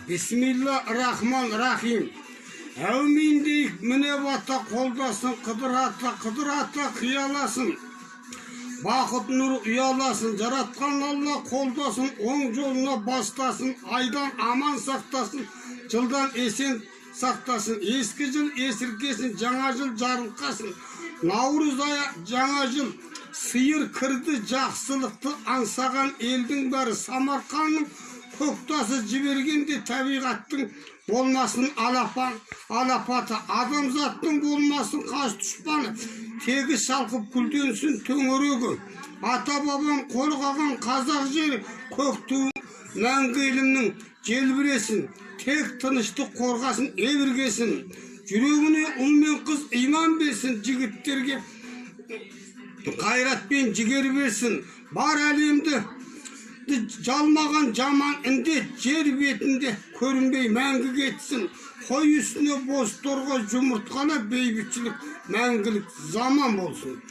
Bismillahirrahmanirrahim. Əvmin deyik, münevata qoldasın, qıdırata kıyalasın. Bakıt nuru uyalasın, yaratkan Allah qoldasın, on yoluna bastasın, aydan aman saktasın, yıldan esen saktasın, eski yıl esirgesin, жаңа yıl jarılkasın. Navruz aya жаңа yıl, sıyır kırdı, жақсылықты ansağan elдің bari Samarkanның көктасы жібергенде табиғаттың болмасын алапаты, адамзаттың болмасын қас düşmanı, тегі шалқып күлденсін төңірегі. Ата бабам қорғаған қазақ жері, көк туы мәңгі елімнің желбіресін, тек тыныштық қорғасын, ебіргесін. Жүрегіне ұл мен қыз иман берсін, жігіттерге қайрат пен жігер берсін. Бар әлемді жалмаған жаман індет жер бетінде көрінбей мәңгі кетсін. Қой үстіне боз торға жұмыртқалап бейбітшілік мәңгілік заман болсын.